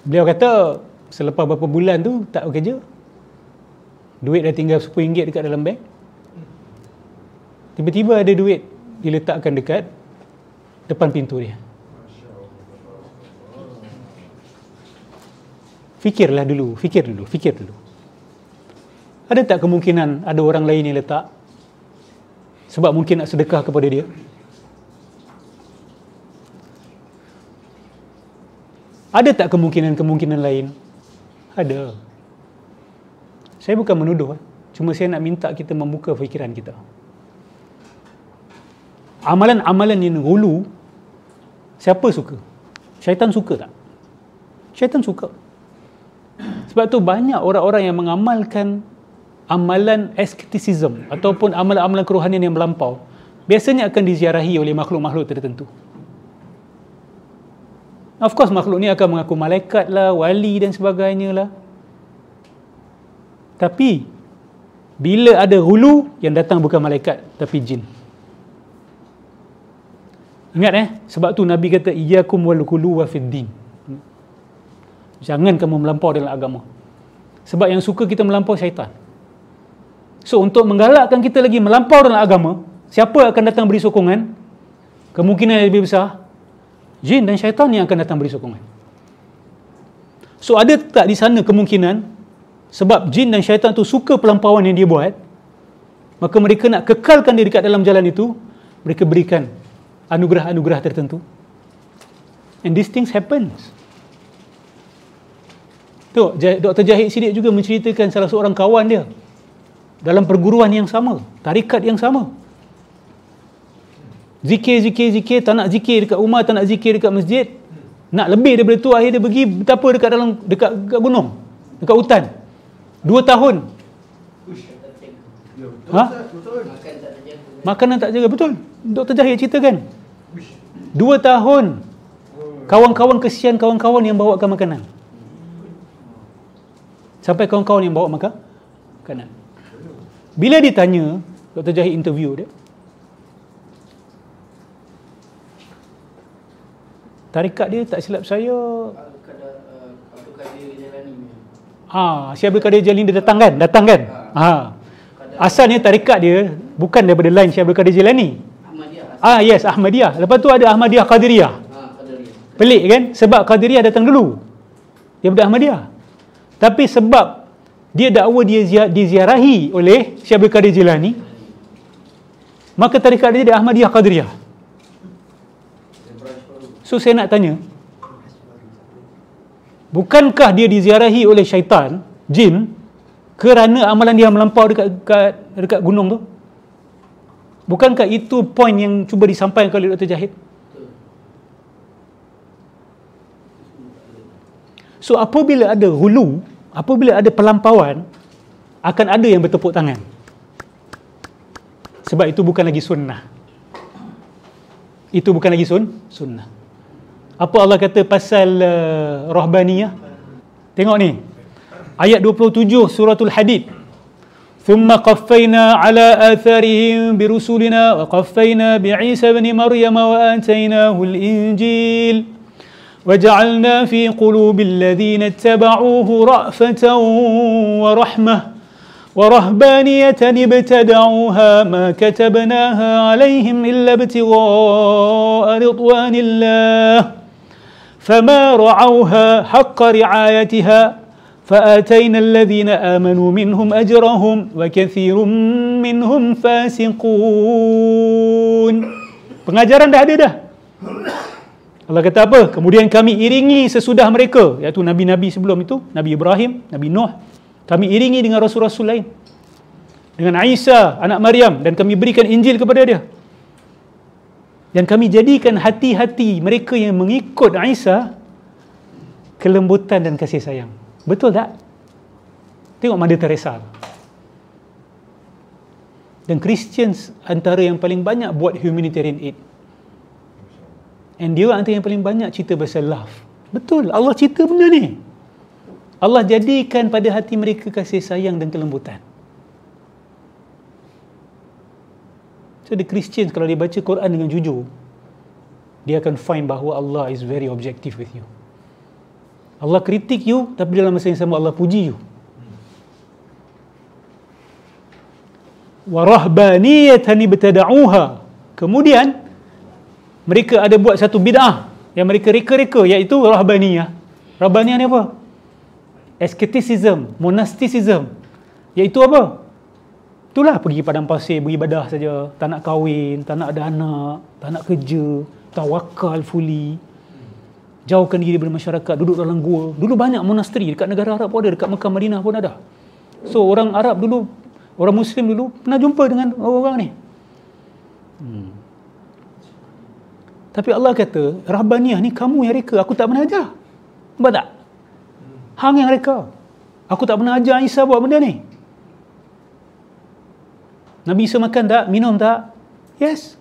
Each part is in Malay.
Beliau kata selepas beberapa bulan tu tak bekerja, duit dah tinggal RM10 dekat dalam bank, tiba-tiba ada duit diletakkan dekat depan pintu dia. Fikir dulu. Ada tak kemungkinan ada orang lain yang letak sebab mungkin nak sedekah kepada dia? Ada tak kemungkinan lain? Ada. Saya bukan menuduh, cuma saya nak minta kita membuka fikiran kita. Amalan-amalan yang hulu, siapa suka? Syaitan suka tak? Syaitan suka. Sebab tu banyak orang-orang yang mengamalkan amalan asceticism ataupun amalan-amalan kerohanian yang melampau, biasanya akan diziarahi oleh makhluk-makhluk tertentu. Of course makhluk ni akan mengaku malaikat lah, wali dan sebagainya lah. Tapi bila ada hulu, yang datang bukan malaikat tapi jin. Ingat sebab tu Nabi kata iyyakum wal ghulu wa fid din. Jangan kamu melampau dalam agama. Sebab yang suka kita melampau syaitan. So untuk menggalakkan kita lagi melampau dalam agama, siapa akan datang beri sokongan? Kemungkinan yang lebih besar jin dan syaitan yang akan datang beri sokongan. So ada tak di sana kemungkinan sebab jin dan syaitan tu suka pelampauan yang dia buat, maka mereka nak kekalkan dia dekat dalam jalan itu, mereka berikan anugerah-anugerah tertentu. And these things happens. Tu Dr. Jahid Siddiq juga menceritakan salah seorang kawan dia dalam perguruan yang sama, tarikat yang sama. Zikir, tak nak zikir dekat rumah, tak nak zikir dekat masjid. Nak lebih daripada tu, akhirnya dia pergi betapa dekat gunung, dekat hutan. 2 tahun. Makanan tak jaga, betul. Dr. Jahid ceritakan. 2 tahun. Kawan-kawan kesian kawan-kawan yang bawakan makanan. Sampai kawan-kawan yang bawa makanan. Bila ditanya, Dr. Jahid interview dia, tarikat dia tak silap saya Syekh Abdul Qadir Jilani dia datang kan. Asalnya tarikat dia bukan daripada line Syekh Abdul Qadir Jilani. Yes, Ahmadiyah. Lepas tu ada Ahmadiyah Qadiriyah. Pelik kan? Sebab Qadiriyah datang dulu daripada Ahmadiyah. Tapi sebab dia dakwa dia diziarahi oleh Syekh Abdul Qadir Jilani, maka tarikat dia Ahmadiyah Qadiriyah. So saya nak tanya, bukankah dia diziarahi oleh syaitan, jin, kerana amalan dia melampau dekat gunung tu? Bukankah itu poin yang cuba disampaikan oleh Dr. Jahid? So apabila ada hulu, apabila ada pelampauan, akan ada yang bertepuk tangan. Sebab itu bukan lagi sunnah. Itu bukan lagi sunnah. Apa Allah kata pasal rahbaniyah? Tengok ni. Ayat 27 suratul Hadid. ثم قفينا على آثارهم برسلنا وقفينا بعيسى بن مريم وآتيناه الإنجيل وجعلنا في قلوب الذين اتبعوه رأفة ورحمة ورهبانية ابتدعوها ما كتبناها عليهم إلا ابتغاء رضوان الله فما رعوها حق رعايتها فآتينا الذين آمنوا منهم أجرهم وكثير منهم فاسقون. Pengajaran dah ada dah. Allah kata apa? Kemudian kami iringi sesudah mereka, iaitu nabi-nabi sebelum itu, Nabi Ibrahim, Nabi Nuh, kami iringi dengan rasul-rasul lain, dengan Isa anak Maryam, dan kami berikan Injil kepada dia. Dan kami jadikan hati-hati mereka yang mengikut Isa kelembutan dan kasih sayang. Betul tak? Tengok Mother Teresa. Dan Christians antara yang paling banyak buat humanitarian aid. And dia antara yang paling banyak cerita pasal love. Betul, Allah cerita benda ni. Allah jadikan pada hati mereka kasih sayang dan kelembutan. So the Christians kalau dia baca Quran dengan jujur, dia akan find bahawa Allah is very objective with you. Allah kritik you, tapi dalam masa yang sama Allah puji you. Wa rahbaniyatan ibtada'uha. Kemudian mereka ada buat satu bid'ah yang mereka reka-reka, iaitu rahbaniyah. Rahbaniyah ni apa? Asceticism, monasticism. Iaitu apa? Itulah pergi padang pasir, beribadah saja, tak nak kahwin, tak nak ada anak, tak nak kerja, tawakal fully. Jauhkan diri daripada masyarakat, duduk dalam gua. Dulu banyak monasteri dekat negara Arab pun ada, dekat Mekah Madinah pun ada. So orang Arab dulu, orang Muslim dulu pernah jumpa dengan orang-orang ni. Tapi Allah kata, rahbaniyah ni kamu yang reka, aku tak pernah ajar. Nampak tak? Hang yang reka. Aku tak pernah ajar Isa buat benda ni. Nabi Isa makan tak? Minum tak? Yes.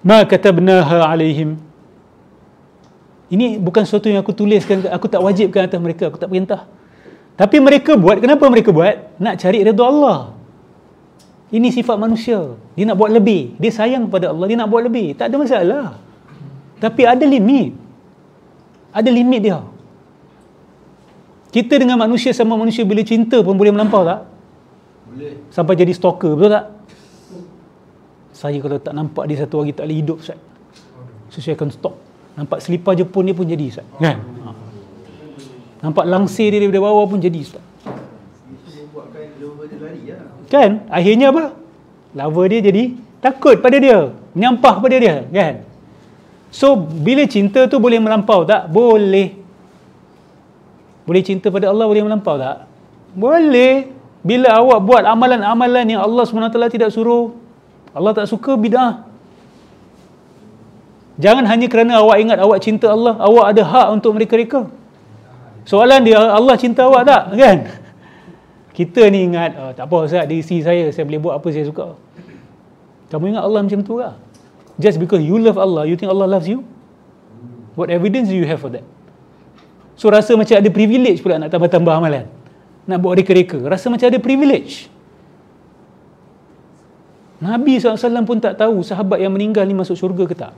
Ma katabnaha alaihim. Ini bukan sesuatu yang aku tuliskan, aku tak wajibkan atas mereka, aku tak perintah. Tapi mereka buat, kenapa mereka buat? Nak cari redha Allah. Ini sifat manusia. Dia nak buat lebih. Dia sayang kepada Allah, dia nak buat lebih. Tak ada masalah. Tapi ada limit. Ada limit dia. Kita dengan manusia sama manusia bila cinta pun boleh melampau tak? Boleh. Sampai jadi stalker, betul tak? Saya kalau tak nampak dia satu hari tak boleh hidup, Ustaz. So saya akan stop. Nampak selipar Jepun dia pun jadi, Ustaz. Kan? Nampak langsir dia daripada bawah pun jadi, Ustaz. Kan? Akhirnya apa? Lover dia jadi takut pada dia. Menyampah pada dia. Kan? So, bila cinta tu boleh melampau tak? Boleh. Boleh cinta pada Allah boleh melampau tak? Boleh. Bila awak buat amalan-amalan yang Allah SWT tidak suruh, Allah tak suka, bid'ah. Jangan hanya kerana awak ingat awak cinta Allah, awak ada hak untuk mereka-reka. Soalan dia, Allah cinta awak tak? Kan? Kita ni ingat, tak apa Ustaz, dia isi saya boleh buat apa saya suka. Kamu ingat Allah macam tu ke? Just because you love Allah, you think Allah loves you? What evidence do you have for that? So rasa macam ada privilege pula nak tambah-tambah amalan. Nak buat reka-reka. Rasa macam ada privilege. Nabi SAW pun tak tahu sahabat yang meninggal ni masuk syurga ke tak.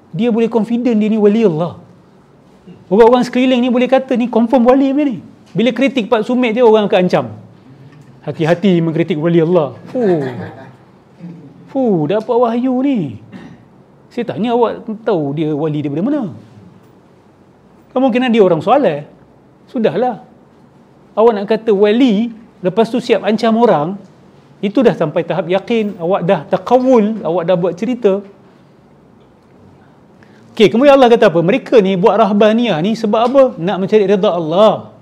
Dia boleh confident dia ni wali Allah. Orang-orang sekeliling ni boleh kata ni confirm wali macam ni. Bila kritik Pak Sumit je orang akan ancam. Hati-hati mengkritik wali Allah. Dapat wahyu ni. Saya tanya awak tahu dia wali daripada mana? Kemungkinan dia orang soleh. Sudahlah. Awak nak kata wali, lepas tu siap ancam orang, itu dah sampai tahap yakin, awak dah taqawul, awak dah buat cerita. Okey, kemudian Allah kata apa? Mereka ni buat rahbaniyah ni sebab apa? Nak mencari redha Allah.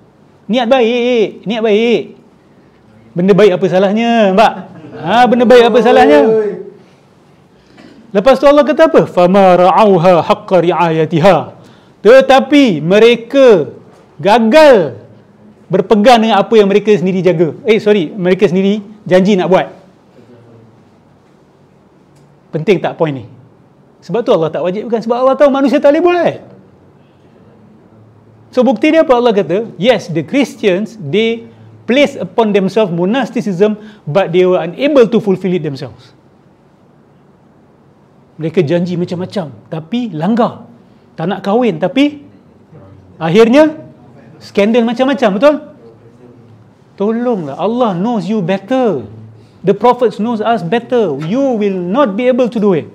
Niat baik, niat baik. Benda baik apa salahnya, Mbak? Benda baik apa salahnya? Lepas tu Allah kata apa? Fama ra'auha haqqa ri'ayatiha. Tetapi mereka gagal berpegang dengan apa yang mereka sendiri jaga. Mereka sendiri janji nak buat. Penting tak point ni? Sebab tu Allah tak wajibkan. Sebab Allah tahu manusia tak boleh buat. So bukti dia apa? Allah kata, yes, the Christians, they place upon themselves monasticism, but they were unable to fulfill it themselves. Mereka janji macam-macam, tapi langgar. Tak nak kahwin, tapi akhirnya skandal macam-macam, betul? Tolonglah, Allah knows you better. The prophets knows us better. You will not be able to do it.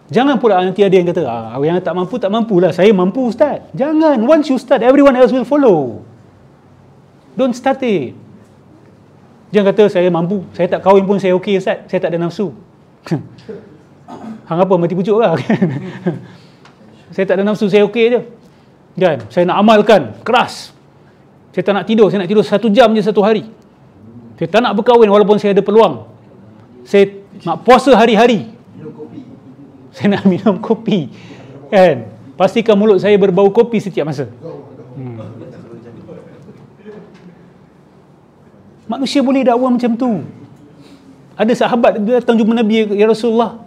Jangan pula nanti ada yang kata, yang tak mampu, tak mampulah. Saya mampu, Ustaz. Jangan. Once you start, everyone else will follow. Don't start it. Jangan kata, saya mampu. Saya tak kahwin pun saya okey, Ustaz. Saya tak ada nafsu. Hang apa, mati pucuk lah. Saya tak ada nafsu, saya okey je. Kan? Saya nak amalkan, keras. Saya tak nak tidur, saya nak tidur 1 jam je satu hari. Saya tak nak berkahwin walaupun saya ada peluang. Saya nak puasa hari-hari. Saya nak minum kopi. Kan? Pastikan mulut saya berbau kopi setiap masa. Manusia boleh dakwah macam tu. Ada sahabat dia datang jumpa Nabi, ya Rasulullah.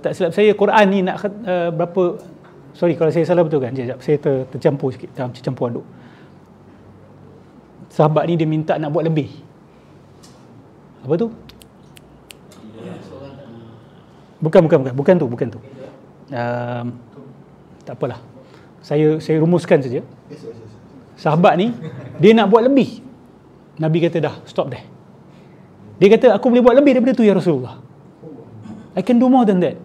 Tak silap saya, Quran ni nak berapa... Sorry kalau saya salah, betul kan? Sekejap, saya tercampur sikit, campur aduk. Sahabat ni dia minta nak buat lebih. Apa tu? Bukan tu. Tak apalah. Saya rumuskan saja. Sahabat ni dia nak buat lebih. Nabi kata dah, stop deh. Dia kata aku boleh buat lebih daripada tu ya Rasulullah. I can do more than that.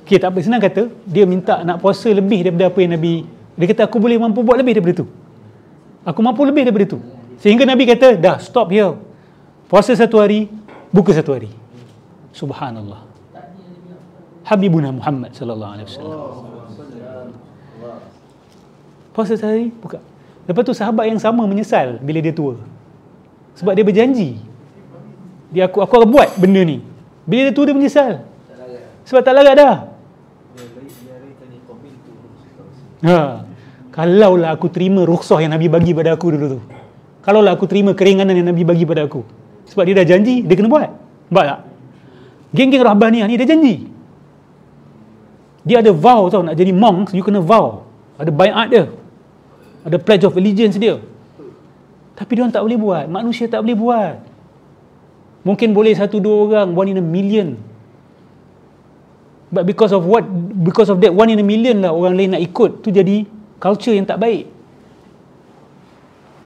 Okay, tak apa, senang kata dia minta nak puasa lebih daripada apa yang Nabi. Dia kata aku boleh mampu buat lebih daripada tu. Aku mampu lebih daripada tu. Sehingga Nabi kata dah, stop here. Puasa 1 hari, buka 1 hari. Subhanallah. Habibuna Muhammad sallallahu alaihi wasallam. Puasa sehari, buka. Lepas tu sahabat yang sama menyesal bila dia tua. Sebab dia berjanji. Aku akan buat benda ni. Bila dia tua dia menyesal. Sebab tak larat dah. Kalaulah aku terima rukhsah yang Nabi bagi pada aku dulu tu. Kalaulah aku terima keringanan yang Nabi bagi pada aku. Sebab dia dah janji, dia kena buat. Nampak tak? Geng-geng rahbaniyah ni dia janji. Dia ada vow tau, nak jadi monk, you kena vow. Ada bayat dia. Ada pledge of allegiance dia. Tapi dia orang tak boleh buat. Manusia tak boleh buat. Mungkin boleh 1-2 orang, 1 in a million. But because of that 1 in a million lah orang lain nak ikut, tu jadi culture yang tak baik.